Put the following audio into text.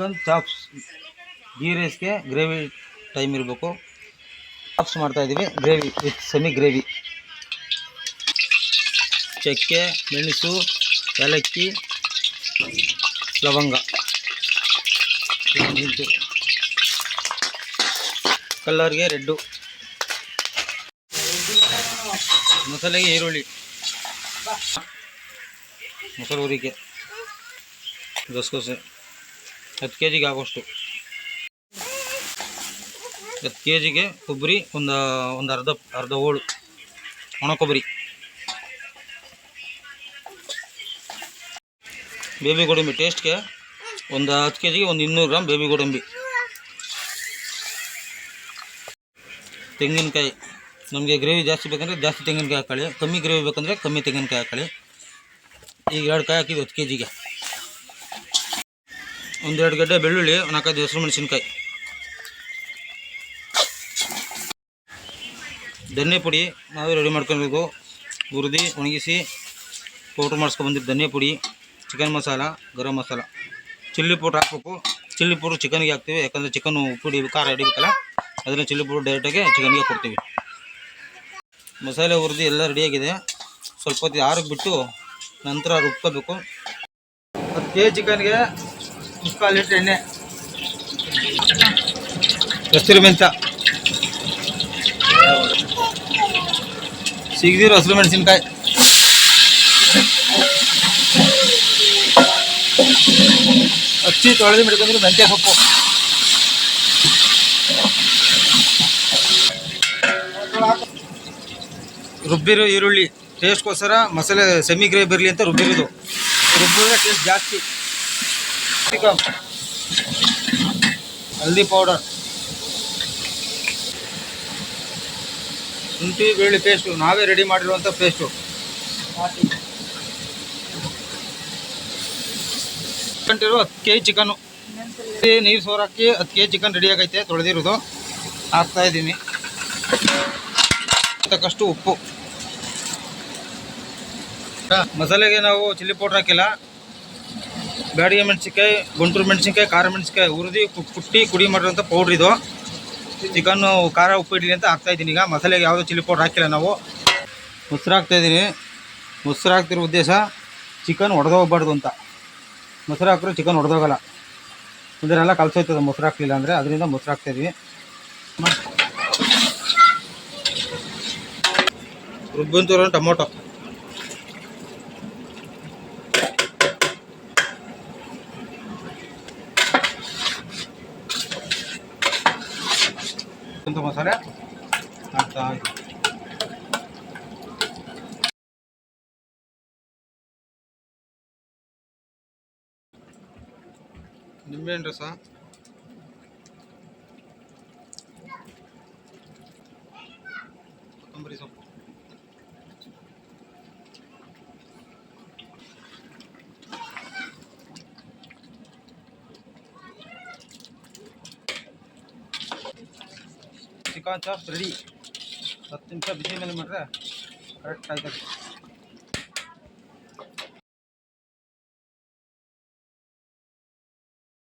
Chicken chops ghee ರೈಸ್ಗೆ gravy time ಇರಬೇಕು. Chops ಮಾಡ್ತಾಯಿದ್ದೀವಿ, ಗ್ರೇವಿ ವಿತ್ ಸೆಮಿ ಗ್ರೇವಿ. ಚಕ್ಕೆ, ಮೆಣಸು, ಏಲಕ್ಕಿ, ಲವಂಗ, ಕಲ್ಲರ್ಗೆ ರೆಡ್ಡು, ಮಸಾಲೆಗೆ ಈರುಳ್ಳಿ, ಮೊಸರು ಹುರಿಕೆ, ಗಸಗಸೆ 10 kgಗೆ ಆಗೋಷ್ಟು. 10 kgಗೆ ಕೊಬ್ಬರಿ ಒಂದು ಅರ್ಧ ಹೋಳು ಒಣ ಕೊಬ್ಬರಿ, ಬೇಬಿ ಗೋಡಂಬಿ ಟೇಸ್ಟ್ಗೆ ಒಂದು 10 kgಗೆ ಒಂದು 200 ಗ್ರಾಮ್ ಬೇಬಿ ಗೋಡಂಬಿ. ತೆಂಗಿನಕಾಯಿ, ನಮಗೆ ಗ್ರೇವಿ ಜಾಸ್ತಿ ಬೇಕಂದರೆ ಜಾಸ್ತಿ ತೆಂಗಿನಕಾಯಿ ಹಾಕೊಳ್ಳಿ, ಕಮ್ಮಿ ಗ್ರೇವಿ ಬೇಕಂದರೆ ಕಮ್ಮಿ ತೆಂಗಿನಕಾಯಿ ಹಾಕೊಳ್ಳಿ. ಈಗ 2 ಕಾಯಿ ಹಾಕಿವಿ 10 kgಗೆ. ಒಂದು 2 ಗಡ್ಡೆ ಬೆಳ್ಳುಳ್ಳಿ, 4-5 ಹಸಿರು ಮೆಣಸಿನ್ಕಾಯಿ. ಧನ್ಯ ಪುಡಿ ನಾವೇ ರೆಡಿ ಮಾಡ್ಕೊಬೇಕು, ಹುರಿದು ಒಣಗಿಸಿ ಪೌಡ್ರ್ ಮಾಡಿಸ್ಕೊಬಂದಿದ್ದು ಧನ್ಯ ಪುಡಿ, chicken masala, garam masala, chilli powder ಹಾಕಬೇಕು. ಚಿಲ್ಲಿ ಪೌಡ್ರ್ ಚಿಕನ್ಗೆ ಹಾಕ್ತೀವಿ, ಯಾಕಂದರೆ ಚಿಕನ್ನು ಉಪ್ಪು ಖಾರ ಹಿಡಿಬೇಕಲ್ಲ, ಅದನ್ನು ಚಿಲ್ಲಿ ಪೌಡ್ರ್ ಡೈರೆಕ್ಟಾಗಿ ಚಿಕನ್ಗೆ ಕೊಡ್ತೀವಿ. ಮಸಾಲೆ ಹುರಿದು ಎಲ್ಲ ರೆಡಿಯಾಗಿದೆ. ಸ್ವಲ್ಪ ಹೊತ್ತು ಆರಕ್ಕೆ ಬಿಟ್ಟು ನಂತರ ರುಬ್ಕೋಬೇಕು. 10 kg ಚಿಕನ್ಗೆ 3/4 ಲೀಟ್ರ್ ಎಣ್ಣೆ, ಹಸಿರು ಮೆಂತ್ಯ, ಸಿಗದಿರೋ ಹಸಿರು ಮೆಣಸಿನ್ಕಾಯಿ, ಹಚ್ಚಿ ತೊಳೆದು ಮಿಡ್ಕೊಂಡ್ರೆ ಮೆಂತ್ಯ ಸೊಪ್ಪು, ರುಬ್ಬಿರೋ ಈರುಳ್ಳಿ. ಟೇಸ್ಟ್ಗೋಸ್ಕರ ಮಸಾಲೆ ಸೆಮಿ ಗ್ರೇವಿ ಬರಲಿ ಅಂತ ರುಬ್ಬಿರೋದು, ರುಬ್ಬಿದ್ರೆ ಟೇಸ್ಟ್ ಜಾಸ್ತಿ. ಚಿಕನ್, ಹಲ್ದಿ ಪೌಡರ್, ಶುಂಠಿ ಬೆಳ್ಳುಳ್ಳಿ ಪೇಸ್ಟು, ನಾವೇ ರೆಡಿ ಮಾಡಿರುವಂಥ ಪೇಸ್ಟು. ಇರೋ 10 kg ಚಿಕನ್ನು ನೀರು ಸೋರಾಕಿ 10 kg ಚಿಕನ್ ರೆಡಿ ಆಗೈತೆ. ತೊಳೆದಿರೋದು ಹಾಕ್ತಾಯಿದ್ದೀನಿ. ತಕ್ಕಷ್ಟು ಉಪ್ಪು. ಮಸಾಲೆಗೆ ನಾವು ಚಿಲ್ಲಿ ಪೌಡ್ರ್ ಹಾಕಿಲ್ಲ, ಬ್ಯಾಡಿಗೆ ಮೆಣಸಿನ್ಕಾಯಿ, ಗುಂಟೂರು ಮೆಣಸಿನ್ಕಾಯಿ, ಖಾರ ಮೆಣಸಿನ್ಕಾಯಿ ಹುರಿದು ಕುಟ್ಟಿ ಕುಡಿ ಮಾಡಿರೋಂಥ ಪೌಡ್ರ್ ಇದು. ಚಿಕನ್ನು ಖಾರ ಉಪ್ಪು ಇಡಲಿ ಅಂತ ಹಾಕ್ತಾಯಿದ್ದೀನಿ. ಈಗ ಮಸಾಲೆಗೆ ಯಾವುದೋ ಚಿಲ್ಲಿ ಪೌಡ್ರ್ ಹಾಕಿಲ್ಲ ನಾವು. ಮೊಸರು ಹಾಕ್ತಾಯಿದ್ದೀನಿ. ಮೊಸರು ಹಾಕ್ತಿರೋ ಉದ್ದೇಶ ಚಿಕನ್ ಒಡೆದೋಗ್ಬಾರ್ದು ಅಂತ. ಮೊಸರು ಹಾಕಿದ್ರೆ ಚಿಕನ್ ಒಡೆದೋಗಲ್ಲ, ಇದನ್ನೆಲ್ಲ ಕಲಸೋಯ್ತದೆ ಮೊಸರು ಹಾಕಲಿಲ್ಲ ಅಂದರೆ, ಅದರಿಂದ ಮೊಸರು ಹಾಕ್ತಾಯಿದ್ವಿ. ರುಬ್ಬಂತೂರು ಟೊಮೊಟೊ, ಮಸಾಲೆ ಹಾಕ್ತಾ ನಿಂಬೆಹಣ್ಣು ರಸ, ಕೊತ್ತಂಬರಿ ಸೊಪ್ಪು, ಚಿಕನ್ ಚಾಪ್ಸ್ ರೆಡಿ. 10 ನಿಮಿಷ ಬಿಸಿ ಮೇಲೆ ಮಾಡಿದ್ರೆ ಕರೆಕ್ಟ್ ಆಯ್ತದೆ.